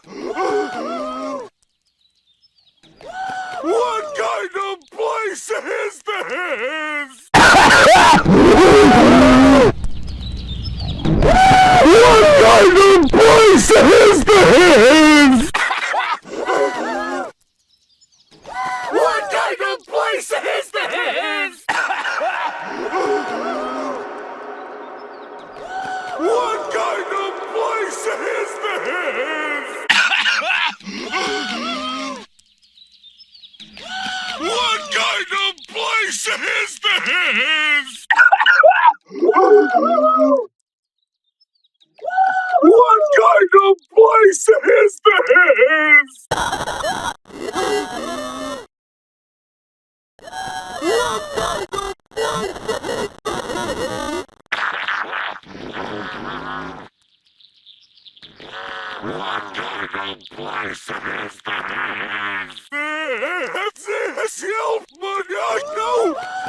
What kind of place is this? What kind of place is this? What kind of place is this? What kind of place is this? What kind of place is this? What kind of place is this? What kind of place is this? Help me, I know!